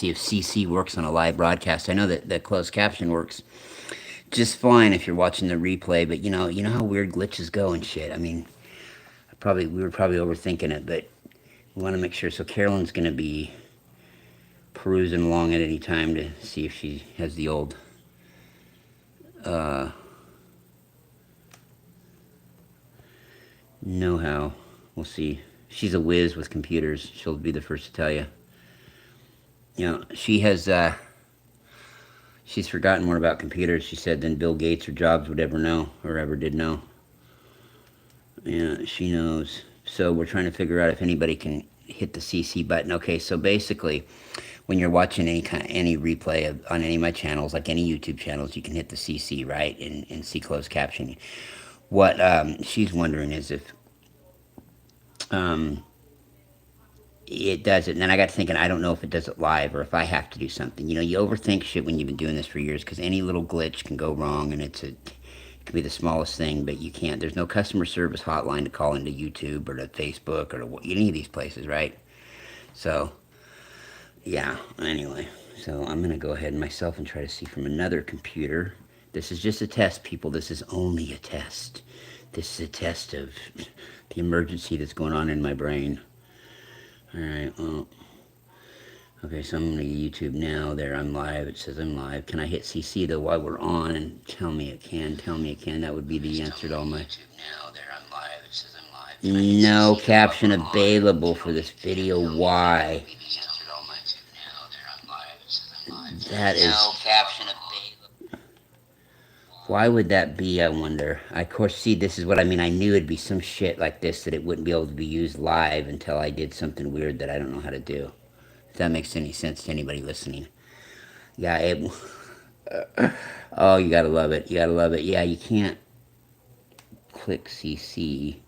see if CC works on a live broadcast. I know that the closed caption works just fine if you're watching the replay, but you know how weird glitches go and shit. I mean, we were probably overthinking it, but we want to make sure. So Carolyn's gonna be perusing along at any time to see if she has the old uh, know-how. We'll see. She's a whiz with computers. She'll be the first to tell you. She has. She's forgotten more about computers, she said, than Bill Gates or Jobs would ever know or ever did know. Yeah, she knows. So we're trying to figure out if anybody can hit the CC button. Okay, so basically, when you're watching any replay on any of my channels, like any YouTube channels, you can hit the CC, right, and see closed captioning. What she's wondering is if um, it does it. And then I got thinking, I don't know if it does it live or if I have to do something. You overthink shit when you've been doing this for years because any little glitch can go wrong, and it can be the smallest thing, but you can't. There's no customer service hotline to call into YouTube or to Facebook or to any of these places, right? So, yeah, anyway. So I'm going to go ahead myself and try to see from another computer. This is just a test, people. This is only a test. This is a test of the emergency that's going on in my brain. Alright, well, okay, so I'm going to YouTube now. There, I'm live. It says I'm live. Can I hit CC, though, while we're on? And tell me it can. Tell me it can. That would be the answer to all my... No caption available for this video. Why? That is... No caption available. Why would that be, I wonder? Of course, see, this is what I mean. I knew it'd be some shit like this that it wouldn't be able to be used live until I did something weird that I don't know how to do. If that makes any sense to anybody listening. Yeah, oh, you gotta love it. You gotta love it. Yeah, you can't click CC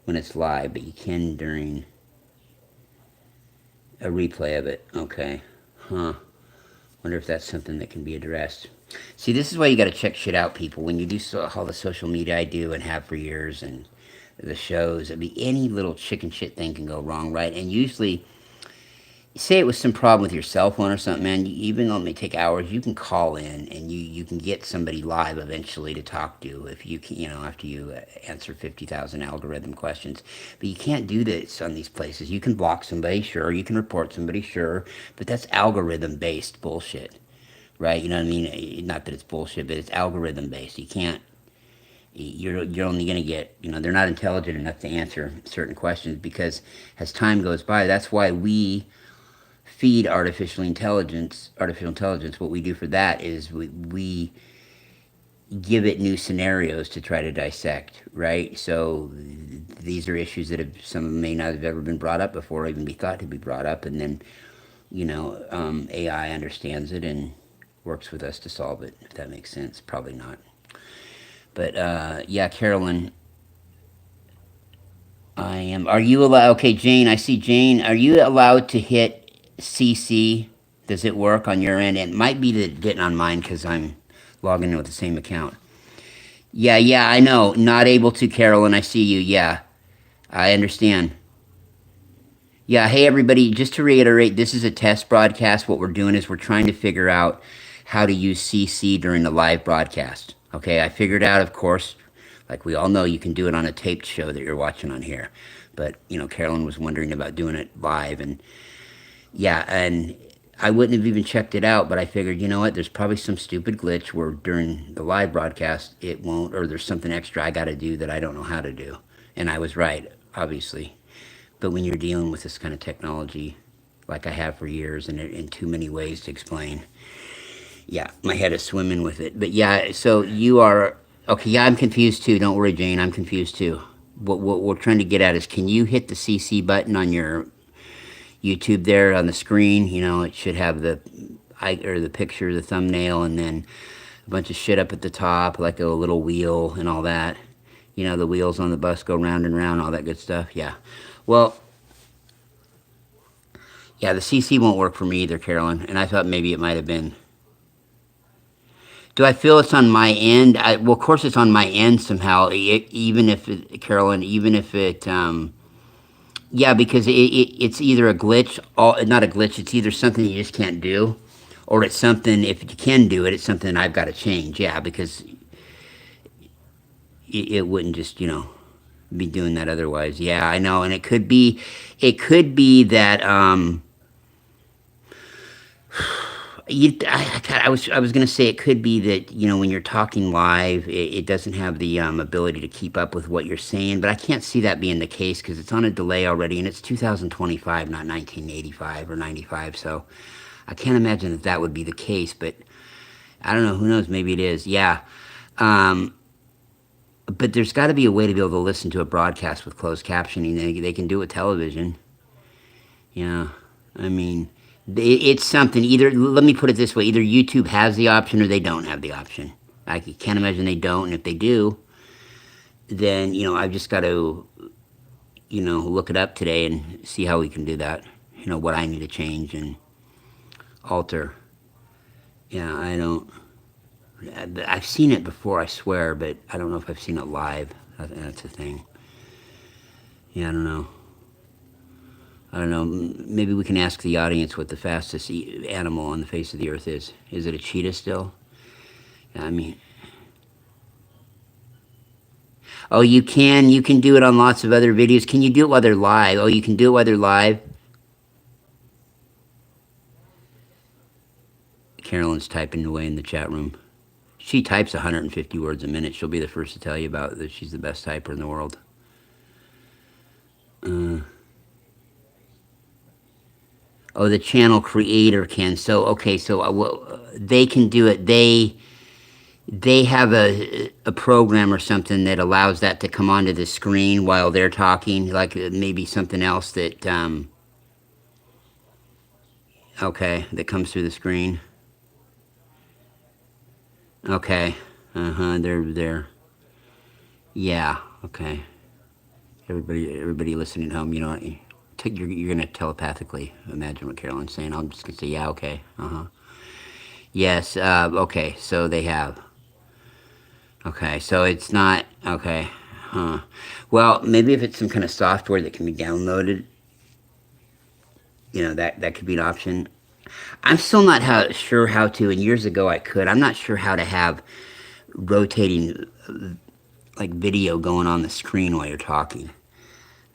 when it's live, but you can during a replay of it. Okay. Huh. Wonder if that's something that can be addressed. See, this is why you gotta check shit out, people. When you do all the social media I do and have for years and the shows, any little chicken shit thing can go wrong, right? And usually... say it was some problem with your cell phone or something, man, even though it may take hours, you can call in and you can get somebody live eventually to talk to if you can, after you answer 50,000 algorithm questions. But you can't do this on these places. You can block somebody, sure. You can report somebody, sure. But that's algorithm-based bullshit, right? You know what I mean? Not that it's bullshit, but it's algorithm-based. You can't, you're only going to get, they're not intelligent enough to answer certain questions because as time goes by, that's why we feed artificial intelligence. What we do for that is we give it new scenarios to try to dissect, right? So these are issues that some of them may not have ever been brought up before or even be thought to be brought up, and then AI understands it and works with us to solve it, if that makes sense. Probably not, but yeah, Carolyn, are you allowed? Okay, Jane, I see Jane. Are you allowed to hit CC? Does it work on your end? It might be that it didn't on mine because I'm logging in with the same account. Yeah, I know. Not able to, Carolyn. I see you. Yeah, I understand. Yeah, hey, everybody. Just to reiterate, this is a test broadcast. What we're doing is we're trying to figure out how to use CC during the live broadcast. Okay, I figured out, of course, like we all know, you can do it on a taped show that you're watching on here. But, Carolyn was wondering about doing it live, and yeah, and I wouldn't have even checked it out, but I figured, you know what, there's probably some stupid glitch where during the live broadcast it won't, or there's something extra I got to do that I don't know how to do. And I was right, obviously. But when you're dealing with this kind of technology, like I have for years, and in too many ways to explain, yeah, my head is swimming with it. But yeah, so you are, okay, yeah, I'm confused too. Don't worry, Jane, I'm confused too. What we're trying to get at is, can you hit the CC button on your YouTube there on the screen? It should have the picture, the thumbnail, and then a bunch of shit up at the top, like a little wheel and all that. The wheels on the bus go round and round, all that good stuff. Yeah. Well, yeah, the CC won't work for me either, Carolyn, and I thought maybe it might have been. Do I feel it's on my end? Well, of course it's on my end somehow, even if Carolyn, even if it, Yeah, because it's either a glitch, or not a glitch. It's either something you just can't do, or it's something if you can do it, it's something I've got to change. Yeah, because it wouldn't just be doing that otherwise. Yeah, I know, and it could be that I was gonna say it could be that when you're talking live, it doesn't have the ability to keep up with what you're saying. But I can't see that being the case because it's on a delay already, and it's 2025, not 1985 or 95. So I can't imagine that that would be the case. But I don't know. Who knows? Maybe it is. Yeah. Um, but there's got to be a way to be able to listen to a broadcast with closed captioning. They can do it with television. Yeah, I mean, it's something. Either let me put it this way: either YouTube has the option or they don't have the option. I can't imagine they don't, and if they do, then I've just got to look it up today and see how we can do that. What I need to change and alter. Yeah, I don't. I've seen it before, I swear, but I don't know if I've seen it live. That's the thing. Yeah, I don't know. I don't know. Maybe we can ask the audience what the fastest animal on the face of the earth is. Is it a cheetah still? Yeah, I mean, oh, you can do it on lots of other videos. Can you do it while they're live? Oh, you can do it while they're live. Carolyn's typing away in the chat room. She types 150 words a minute. She'll be the first to tell you about that. She's the best typer in the world. Uh, oh, the channel creator can. So okay, so they can do it. They have a program or something that allows that to come onto the screen while they're talking, like maybe something else that okay, that comes through the screen. Okay. Uh-huh. They're yeah, okay. Everybody listening at home, you're gonna telepathically imagine what Carolyn's saying. I'm just gonna say, yeah, okay. Uh-huh. Yes, okay, so they have. Okay, so it's not okay. Huh. Well, maybe if it's some kind of software that can be downloaded, that could be an option. I'm still not sure how to, and years ago I could. I'm not sure how to have rotating like video going on the screen while you're talking.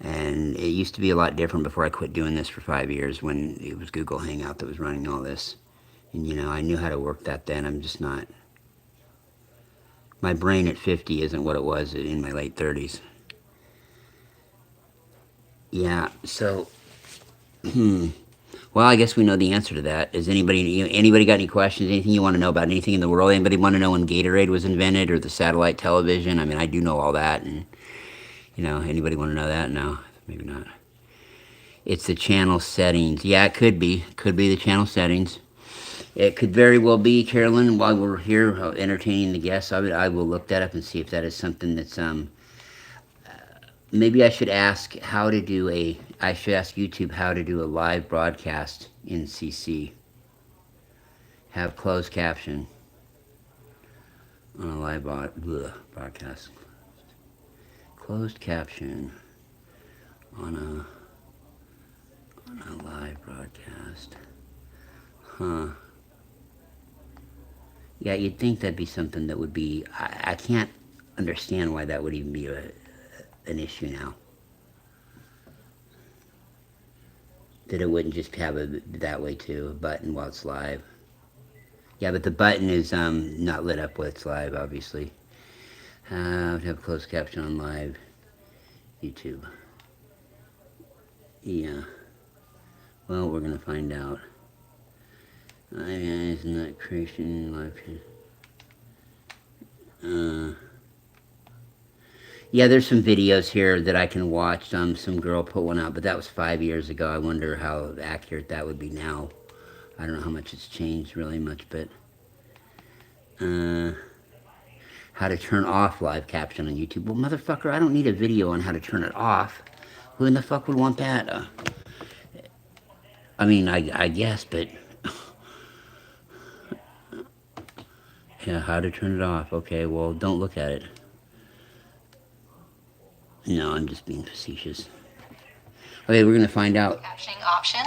And it used to be a lot different before I quit doing this for 5 years when it was Google Hangout that was running all this. And I knew how to work that then. I'm just not. My brain at 50 isn't what it was in my late 30s. Yeah, so well, I guess we know the answer to that. Is anybody got any questions? Anything you want to know about anything in the world? Anybody want to know when Gatorade was invented or the satellite television? I mean, I do know all that, and anybody want to know that? No, maybe not. It's the channel settings. Yeah, it could be. Could be the channel settings. It could very well be, Carolyn. While we're here entertaining the guests, I will look that up and see if that is something that's maybe I should ask how to do I should ask YouTube how to do a live broadcast in CC. Have closed caption on a live broadcast. Closed caption on a live broadcast. Huh. Yeah, you'd think that'd be something that would be. I can't understand why that would even be an issue now. That it wouldn't just have it that way too, a button while it's live. Yeah, but the button is not lit up while it's live, obviously. How to have closed caption on live YouTube. Yeah. Well, we're gonna find out. Isn't that creation live? Yeah, there's some videos here that I can watch. Some girl put one out, but that was 5 years ago. I wonder how accurate that would be now. I don't know how much it's changed really much, but how to turn off live caption on YouTube. Well, motherfucker, I don't need a video on how to turn it off. Who in the fuck would want that? I mean, I guess, but yeah, how to turn it off. Okay, well, don't look at it. No, I'm just being facetious. Okay, we're gonna find out. Captioning option,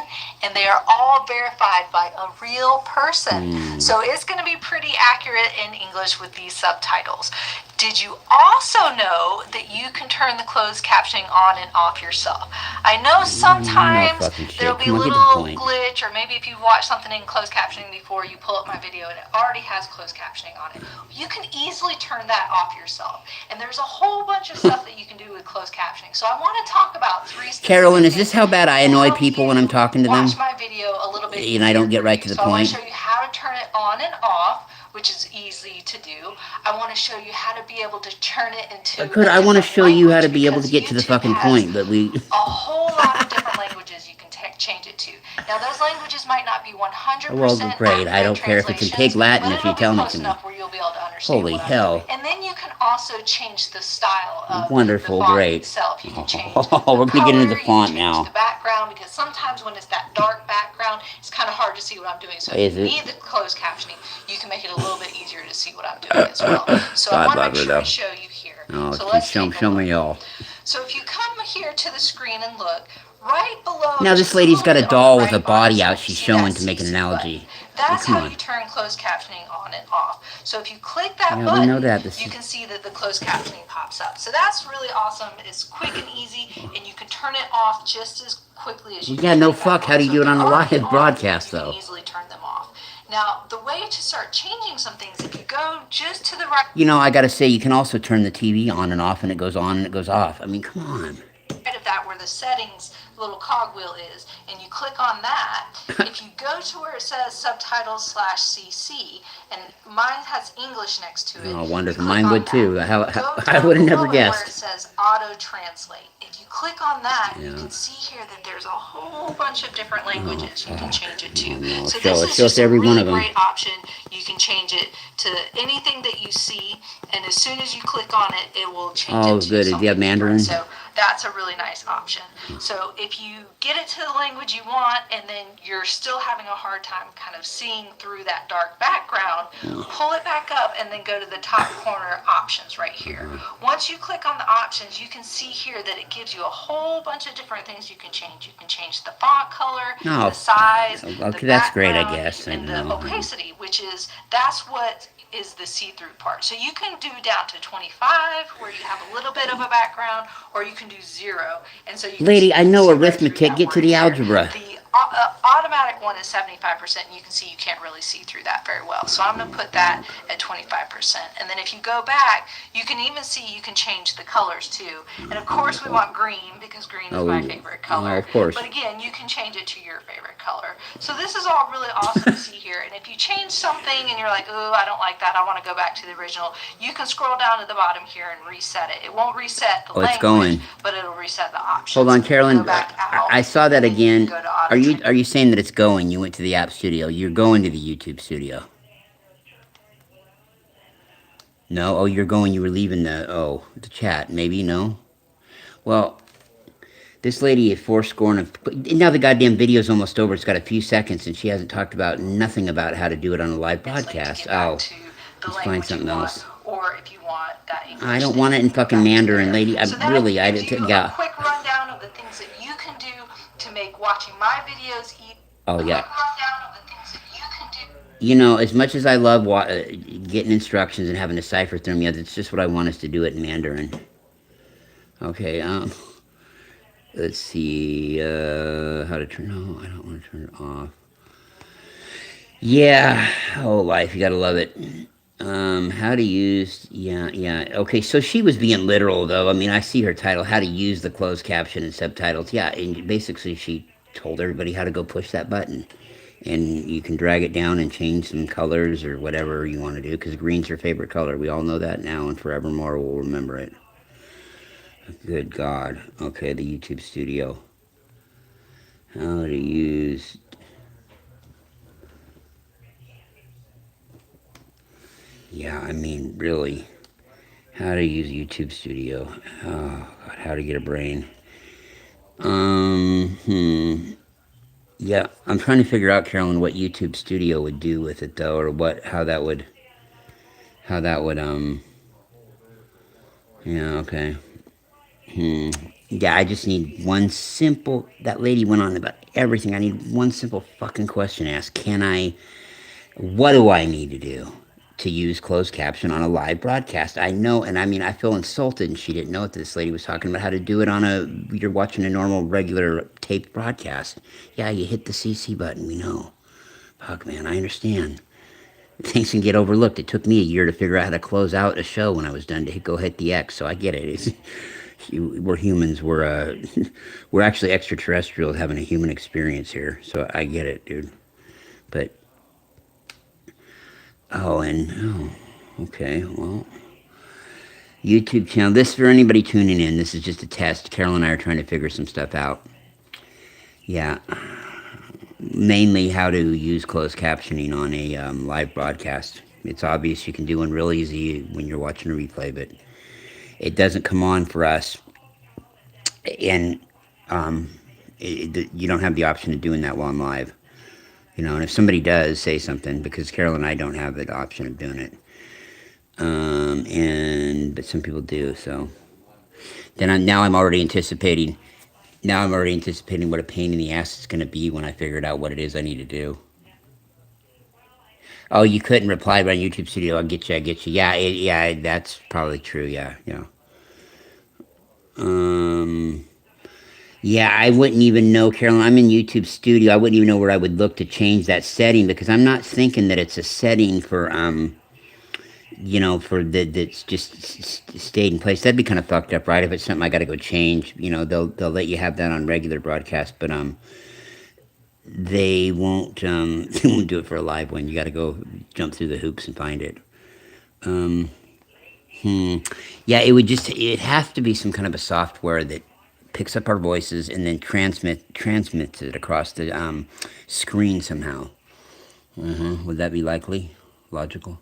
and they are all verified by a real person. So it's going to be pretty accurate in English with these subtitles. Did you also know that you can turn the closed captioning on and off yourself? I know sometimes fucking shit. there'll be a Come on, get to the little point. glitch, or maybe if you've watched something in closed captioning before, you pull up my video and it already has closed captioning on it. You can easily turn that off yourself. And there's a whole bunch of stuff that you can do with closed captioning. So I want to talk about three specific Carolyn, is things this how bad I to annoy help people you when I'm talking to them? watch my video a little bit And I don't easier get for right you. to the So I want to point? show you how to turn it on and off, which is easy to do. I want to show you how to be able to turn it into Good. a I want to different show you how to language, be able to because get to the YouTube fucking has point, but we. a whole lot of different languages you can change it to. Now those languages might not be 100% Well, great. I accurate don't care if it's in translations, pig Latin but if you it'll be tell me close to me. enough where you'll be able to understand Holy what I'm hell. doing. And then you can also change the style of Wonderful, the font great. itself. You can change Oh, we're the gonna get into color, the you font can change now. the background, because sometimes when it's that dark background, it's kind of hard to see what I'm doing. So if Is you it? need the closed captioning, you can make it a little bit easier to see what I'm doing as well. So I God want to love make her, sure I though. show you here. Oh, So let's show take a look. me all. So if you come here to the screen and look, right below, Now, this just lady's little got a bit on doll the with a right bottom body out side, she's you see that showing to make an CC analogy. button. That's Come how on. you turn closed captioning on and off. So if you click that Yeah, we button, know that. This you is- can see that the closed captioning pops up. So that's really awesome. It's quick and easy, and you can turn it off just as quickly as you Yeah, can no turn it back fuck. How on. do you So do if it on they're a already live on, broadcast, you can though? easily turn them off. Now, the way to start changing some things, if you go just to the right. You know, I gotta say, you can also turn the TV on and off, and it goes on and it goes off. I mean, come on. Of that, where the settings little cogwheel is, and you click on that, if you go to where it says subtitles / CC, and mine has English next to it. Oh, wonderful. You click Mine on would that. too. Go I down would have never below it where it guessed. says auto translate. If you click on that, you Yeah. can see here that there's a whole bunch of different languages you can change it to. no, So show this us- is show us just a every one really of 'em. great option. You can change it to anything that you see, and as soon as you click on it, it will change Oh, it to good. Do you something have Mandarin? different. So that's a really nice option. So if you get it to the language you want, and then you're still having a hard time kind of seeing through that dark background, pull it back up and then go to the top corner options right here. Once you click on the options, you can see here that it gives you a whole bunch of different things you can change. You can change the font color, Oh, the size, okay, the that's great, I background, guess. I and the know. opacity, which is, that's what is the see-through part. So you can do down to 25, where you have a little bit of a background, or you can do 0, and so you can Lady, I know see right through arithmetic. that Get to word the here. algebra. The automatic one is 75%, and you can see you can't really see through that very well. So I'm going to put that at 25%. And then if you go back, you can even see you can change the colors too. And of course we want green, because green is my favorite color. of course. But again, you can change it to your favorite color. So this is all really awesome to see here. And if you change something and you're like, oh, I don't like that, I want to go back to the original, you can scroll down to the bottom here and reset it. It won't reset the language, it's going. but it'll reset the options. Hold on, Go Carolyn. back out, I saw that and then you can again. go to auto Are you saying that it's going? You went to the app studio. You're going to the YouTube studio. No. Oh, you're going. You were leaving the chat. Maybe no. Well, this lady at fourscore and now the goddamn video's almost over. It's got a few seconds, and she hasn't talked about nothing about how to do it on a live podcast. Oh, let's find something else. Or if you want that English, I don't want it in fucking Mandarin, lady. So that Really, I gives you yeah. a quick rundown of the things that you can do to make watching my videos easy. Oh yeah. Quick rundown of the things that you can do. You know, as much as I love getting instructions and having to cipher through them, yeah, that's just what I want us to do it in Mandarin. Okay, let's see, how to turn, no, I don't want to turn it off. Yeah, oh, life, you gotta love it. How to use, yeah, okay, so she was being literal, though. I mean, I see her title, How to Use the Closed Caption and Subtitles. Yeah, and basically she told everybody how to go push that button. And you can drag it down and change some colors or whatever you want to do, because green's her favorite color. We all know that now, and forevermore we'll remember it. Good God. Okay, the YouTube studio. How to use... Yeah, I mean, really. How to use YouTube studio. Oh, God, how to get a brain. Yeah, I'm trying to figure out, Carolyn, what YouTube Studio would do with it, though, or how that would, yeah, okay. Yeah, I just need one simple. That lady went on about everything. I need one simple fucking question asked. Can I? What do I need to do to use closed caption on a live broadcast? I know, and I mean, I feel insulted, and she didn't know that this lady was talking about how to do it on a. You're watching a normal, regular taped broadcast. Yeah, you hit the CC button. We know. Fuck, man, I understand. Things can get overlooked. It took me a year to figure out how to close out a show when I was done to go hit the X. So I get it. We're humans. We're actually extraterrestrials having a human experience here. So I get it, dude. But okay. Well, YouTube channel. This for anybody tuning in. This is just a test. Carol and I are trying to figure some stuff out. Yeah, mainly how to use closed captioning on a live broadcast. It's obvious you can do one real easy when you're watching a replay, but it doesn't come on for us, and you don't have the option of doing that while I'm live. And if somebody does say something, because Carol and I don't have the option of doing it, but some people do. So then now I'm already anticipating. Now I'm already anticipating what a pain in the ass it's going to be when I figured out what it is I need to do. Oh, you couldn't reply by YouTube Studio. I get you. I get you. Yeah, yeah, that's probably true. Yeah, yeah. Um, yeah, I wouldn't even know, Carolyn. I'm in YouTube Studio. I wouldn't even know where I would look to change that setting because I'm not thinking that it's a setting for for that's just stayed in place. That'd be kind of fucked up, right? If it's something I got to go change, they'll let you have that on regular broadcast, but they won't they won't do it for a live one. You got to go jump through the hoops and find it. Um, Yeah, it has to be some kind of a software that picks up our voices and then transmits it across the screen somehow. Would that be likely? Logical?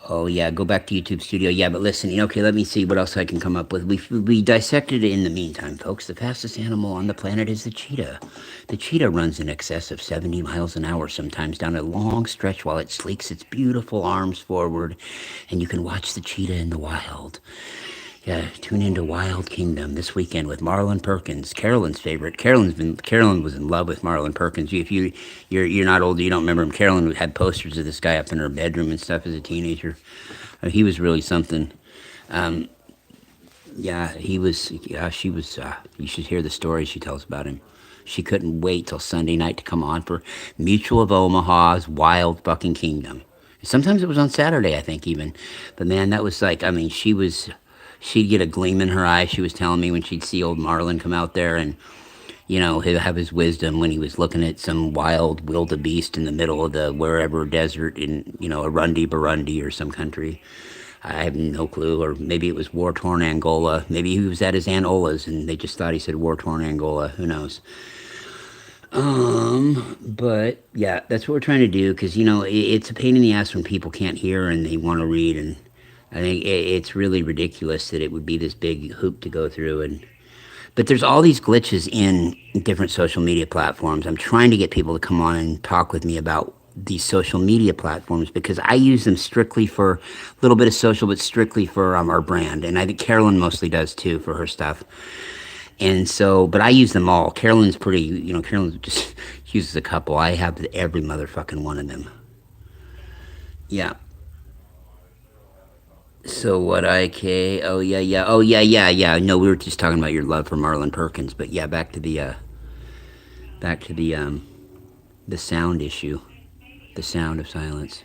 Oh yeah, go back to YouTube Studio. Yeah, but listen, okay, let me see what else I can come up with. We dissected it in the meantime, folks. The fastest animal on the planet is the cheetah. The cheetah runs in excess of 70 miles an hour, sometimes down a long stretch while it sleeks its beautiful arms forward, and you can watch the cheetah in the wild. Yeah, tune into Wild Kingdom this weekend with Marlon Perkins, Carolyn's favorite. Carolyn was in love with Marlon Perkins. If you're not old, you don't remember him. Carolyn had posters of this guy up in her bedroom and stuff as a teenager. He was really something. Um, yeah, he was. Yeah, she was. You should hear the stories she tells about him. She couldn't wait till Sunday night to come on for Mutual of Omaha's Wild Fucking Kingdom. Sometimes it was on Saturday, I think, even. But man, that was like, I mean, she'd get a gleam in her eye. She was telling me when she'd see old Marlin come out there and, he'd have his wisdom when he was looking at some wild wildebeest in the middle of the wherever desert in, Arundi, Burundi or some country. I have no clue. Or maybe it was war-torn Angola. Maybe he was at his Aunt Ola's and they just thought he said war-torn Angola. Who knows? But yeah, that's what we're trying to do because it's a pain in the ass when people can't hear and they want to read, and I think it's really ridiculous that it would be this big hoop to go through. And but there's all these glitches in different social media platforms. I'm trying to get people to come on and talk with me about these social media platforms because I use them strictly for a little bit of social, but strictly for our brand, and I think Carolyn mostly does too for her stuff. And so, but I use them all. Carolyn's pretty, Carolyn just uses a couple. I have every motherfucking one of them. Yeah. So what oh yeah, yeah. Oh yeah, yeah, yeah. No, we were just talking about your love for Marlon Perkins, but yeah, back to the sound issue. The sound of silence.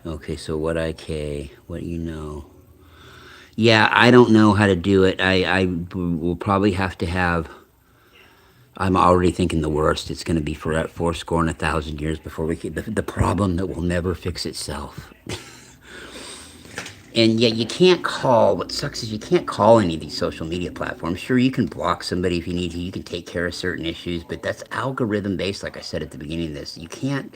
Okay, so what you know? Yeah, I don't know how to do it. I will probably have to have. I'm already thinking the worst. It's going to be for 4 score and 1,000 years before we get the problem that will never fix itself. And yet you can't call. What sucks is you can't call any of these social media platforms. Sure, you can block somebody if you need to. You can take care of certain issues, but that's algorithm based. Like I said at the beginning of this, you can't.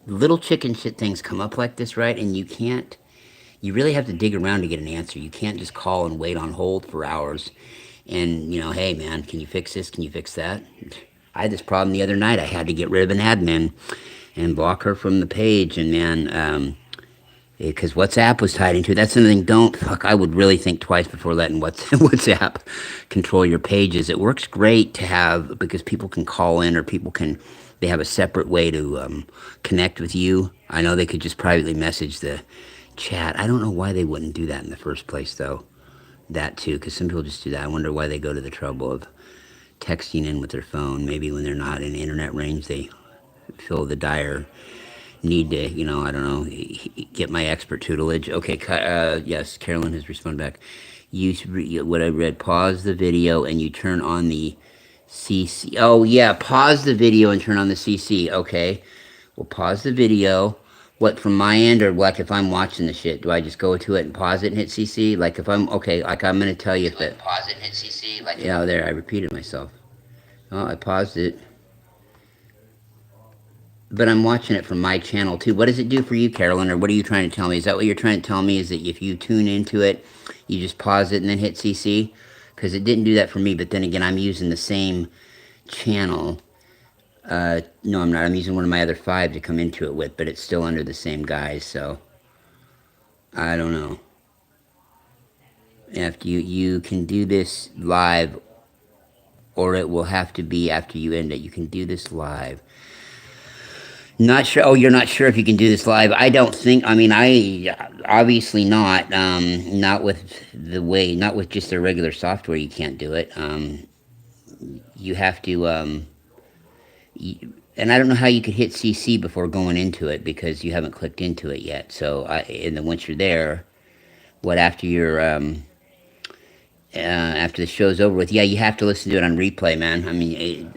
Little chicken shit things come up like this, right? And you can't. You really have to dig around to get an answer. You can't just call and wait on hold for hours. And hey man, can you fix this? Can you fix that? I had this problem the other night. I had to get rid of an admin and block her from the page. And man, because WhatsApp was tied into it. That's something. Don't fuck. I would really think twice before letting WhatsApp control your pages. It works great to have because people can call in or people can. They have a separate way to connect with you. I know they could just privately message the chat. I don't know why they wouldn't do that in the first place, though. That too, because some people just do that. I wonder why they go to the trouble of texting in with their phone. Maybe when they're not in internet range, they feel the dire need to, I don't know, get my expert tutelage. Okay, yes, Carolyn has responded back. What I read, pause the video and you turn on the CC. Oh, yeah, pause the video and turn on the CC. Okay, we'll pause the video. What, from my end, or like if I'm watching the shit, do I just go to it and pause it and hit CC? Like if I'm, okay, like I'm going to tell you if it. Pause it and hit CC. Like, yeah, there, I repeated myself. Oh, I paused it. But I'm watching it from my channel too. What does it do for you, Carolyn? Or what are you trying to tell me? Is that what you're trying to tell me? Is that if you tune into it, you just pause it and then hit CC? Because it didn't do that for me. But then again, I'm using the same channel. No, I'm not. I'm using one of my other 5 to come into it with, but it's still under the same guise. So I don't know. After you can do this live, or it will have to be after you end it. You can do this live. Not sure. Oh, you're not sure if you can do this live. I don't think. I mean, I obviously not. Not with the way. Not with just the regular software. You can't do it. You have to. And I don't know how you could hit CC before going into it because you haven't clicked into it yet. So, and then once you're there, what after you're after the show's over with, yeah, you have to listen to it on replay, man.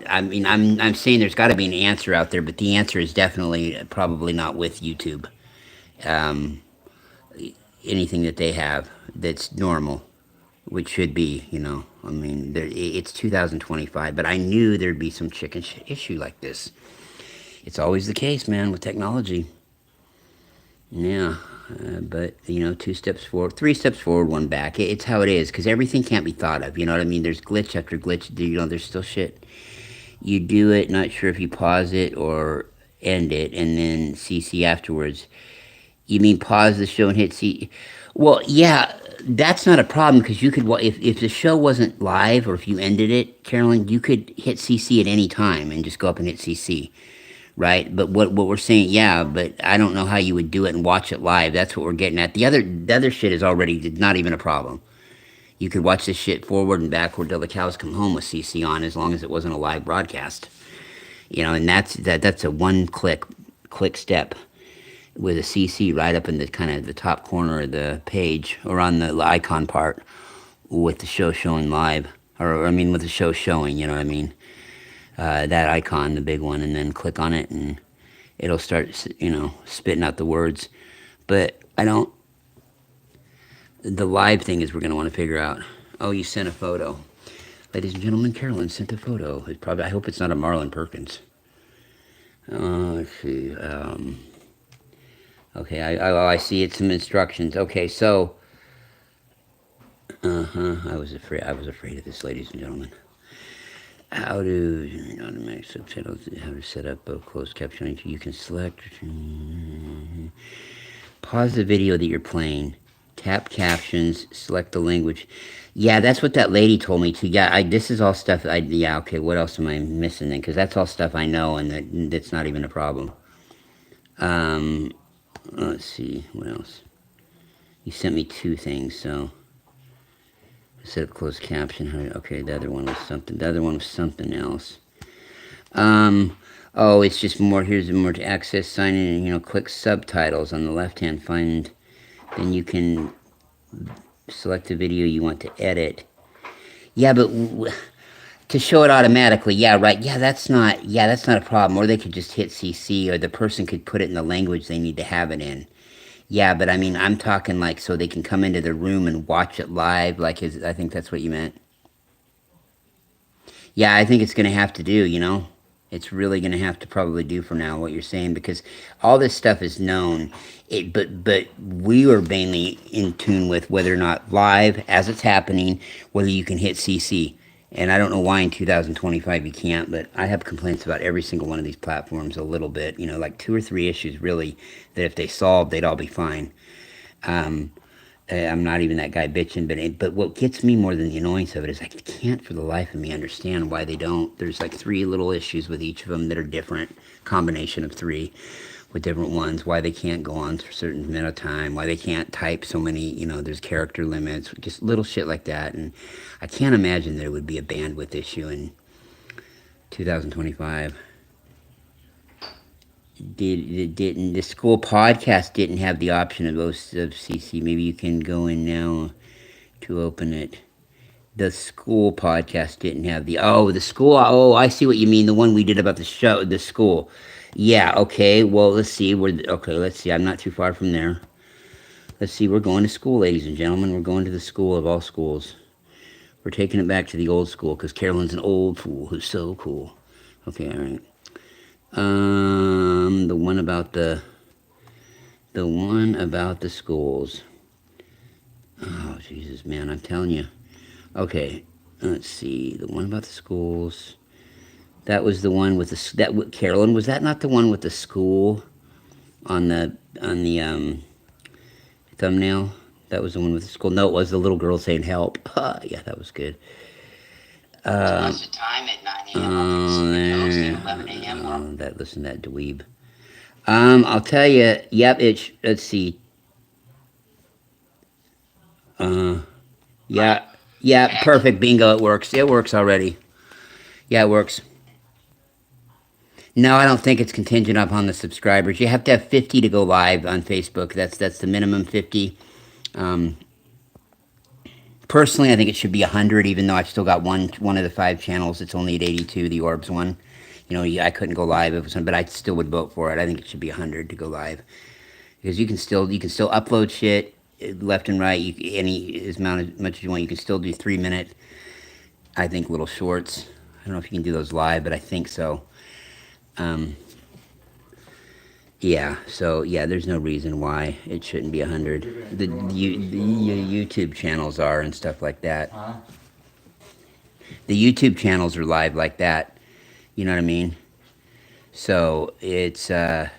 I'm saying there's got to be an answer out there, but the answer is definitely probably not with YouTube. Um, Anything that they have that's normal, which should be, it's 2025, but I knew there'd be some chicken issue like this. It's always the case, man, with technology. Yeah. But 2 steps forward, 3 steps forward, 1 back. It's how it is because everything can't be thought of. You know what I mean? There's glitch after glitch. There's still shit. You do it, not sure if you pause it or end it, and then CC afterwards. You mean pause the show and hit C? Well, yeah, that's not a problem because you could. If the show wasn't live or if you ended it, Carolyn, you could hit CC at any time and just go up and hit CC. Right, but what we're saying, yeah, but I don't know how you would do it and watch it live. That's what we're getting at. The other shit is already not even a problem. You could watch this shit forward and backward till the cows come home with CC on, as long as it wasn't a live broadcast. And that's a click step with a CC right up in the kind of the top corner of the page or on the icon part with the show showing live, or I mean with the show showing. You know what I mean? That icon, the big one, and then click on it and it'll start, spitting out the words. But the live thing is we're going to want to figure out. Oh, you sent a photo. Ladies and gentlemen, Carolyn sent a photo. I hope it's not a Marlon Perkins. Let's see. Okay, I see it's some instructions. Okay, so, I was afraid of this, ladies and gentlemen. How to automatic subtitles, how to set up both closed captioning. You can select, pause the video that you're playing, tap captions, select the language. Yeah, that's what that lady told me too. Yeah, this is all stuff, okay, what else am I missing then? Because that's all stuff I know and that's not even a problem. Let's see, what else? You sent me 2 things, so. Set up closed caption. Okay, the other one was something else. Oh, it's just more. Here's more to access. Sign in. Click subtitles on the left-hand. Then you can select the video you want to edit. Yeah, but to show it automatically. Yeah, right. Yeah, that's not a problem. Or they could just hit CC, or the person could put it in the language they need to have it in. Yeah, but I mean, I'm talking like so they can come into the room and watch it live. I think that's what you meant. Yeah, I think it's going to have to do. It's really going to have to probably do for now what you're saying because all this stuff is known. But we were mainly in tune with whether or not live as it's happening, whether you can hit CC. And I don't know why in 2025 you can't, but I have complaints about every single one of these platforms a little bit. Like 2 or 3 issues really that if they solved, they'd all be fine. Um, I'm not even that guy bitching, but what gets me more than the annoyance of it is I can't for the life of me understand why they don't. There's like 3 little issues with each of them that are different, combination of 3 with different ones. Why they can't go on for a certain amount of time. Why they can't type so many. There's character limits, just little shit like that. And I can't imagine there would be a bandwidth issue in 2025. Didn't the school podcast didn't have the option of CC? Maybe you can go in now to open it. The school podcast didn't have the school. Oh, I see what you mean. The one we did about the school. Yeah. Okay. Well, let's see. Let's see. I'm not too far from there. Let's see. We're going to school, ladies and gentlemen. We're going to the school of all schools. We're taking it back to the old school because Carolyn's an old fool who's so cool. Okay. All right. The one about the schools. Oh, Jesus, man, I'm telling you. Okay, let's see. The one about the schools. That was the one with Carolyn, was that not the one with the school on the thumbnail? That was the one with the school. No, it was the little girl saying help. Yeah, that was good. What's the time at 9 a.m. Listen to that dweeb. I'll tell you. Yep. Let's see. Yeah. Yeah. Perfect. Bingo. It works. It works already. Yeah, it works. No, I don't think it's contingent upon the subscribers. You have to have 50 to go live on Facebook. That's the minimum 50. Um, Personally, I think it should be 100, even though I've still got one of the 5 channels. It's only at 82, the Orbs one. I couldn't go live if it was, but I still would vote for it. I think it should be 100 to go live because you can still upload shit left and right. As much as you want. You can still do 3 minute. I think little shorts. I don't know if you can do those live, but I think so. Um, yeah, so yeah, there's no reason why it shouldn't be 100. The YouTube channels are and stuff like that. The YouTube channels are live like that. You know what I mean? So it's yeah,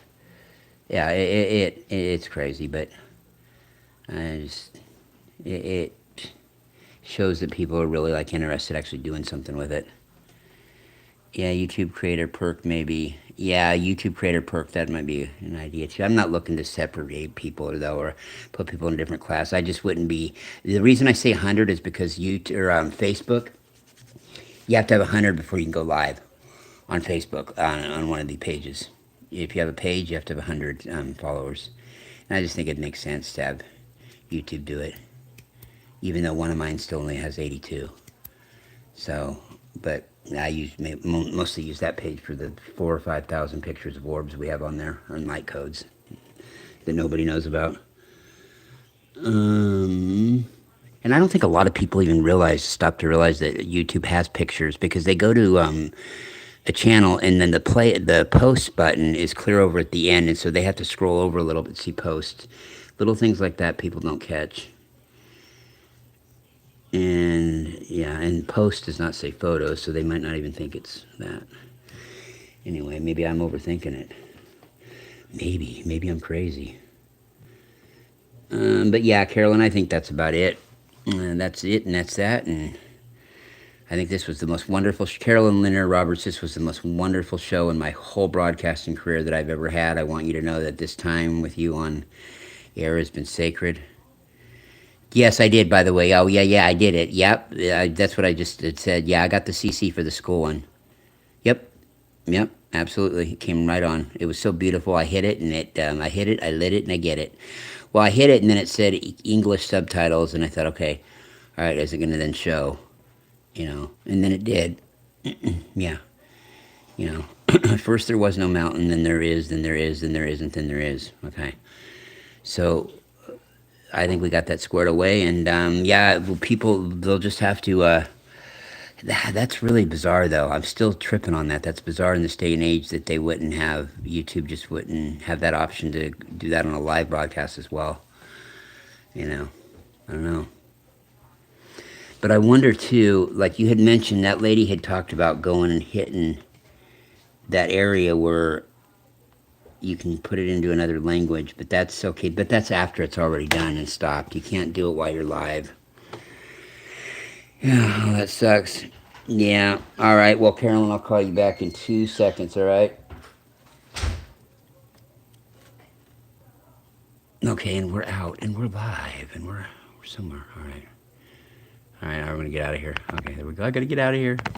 it's crazy, but I just it shows that people are really like interested actually doing something with it. Yeah, YouTube creator perk maybe. Yeah, YouTube creator perk, that might be an idea too. I'm not looking to separate people though, or put people in a different class. I just wouldn't be. The reason I say 100 is because Facebook, you have to have 100 before you can go live on Facebook on one of the pages. If you have a page, you have to have 100 followers. And I just think it makes sense to have YouTube do it, even though one of mine still only has 82. So, but I mostly use that page for the 4,000 or 5,000 pictures of orbs we have on there, on light codes that nobody knows about. And I don't think a lot of people even stop to realize that YouTube has pictures because they go to a channel and then the post button is clear over at the end, and so they have to scroll over a little bit to see post. Little things like that people don't catch. And yeah, and post does not say photos, so they might not even think it's that. Anyway, maybe I'm overthinking it. Maybe I'm crazy. But yeah, Carolyn, I think that's about it. That's it, and that's that. And I think this was the most wonderful. Carolyn Linner Roberts, this was the most wonderful show in my whole broadcasting career that I've ever had. I want you to know that this time with you on air has been sacred. Yes, I did, by the way. Oh, yeah, I did it. Yep, that's what I just had said. Yeah, I got the CC for the school one. Yep, absolutely. It came right on. It was so beautiful. I hit it, and I hit it, I lit it, and I get it. Well, I hit it, and then it said English subtitles, and I thought, okay, all right, is it going to then show? And then it did. Yeah, First there was no mountain, then there is, then there is, then there isn't, then there is. Okay, so I think we got that squared away, and yeah, people, they'll just have to. That's really bizarre, though. I'm still tripping on that. That's bizarre in this day and age that YouTube just wouldn't have that option to do that on a live broadcast as well. I don't know. But I wonder too, like you had mentioned, that lady had talked about going and hitting that area where you can put it into another language, but that's okay. But that's after it's already done and stopped. You can't do it while you're live. Yeah, oh, that sucks. Yeah. All right. Well, Carolyn, I'll call you back in 2 seconds. All right. Okay, and we're out, and we're live, and we're somewhere. All right. All right. I'm gonna get out of here. Okay, there we go. I gotta get out of here.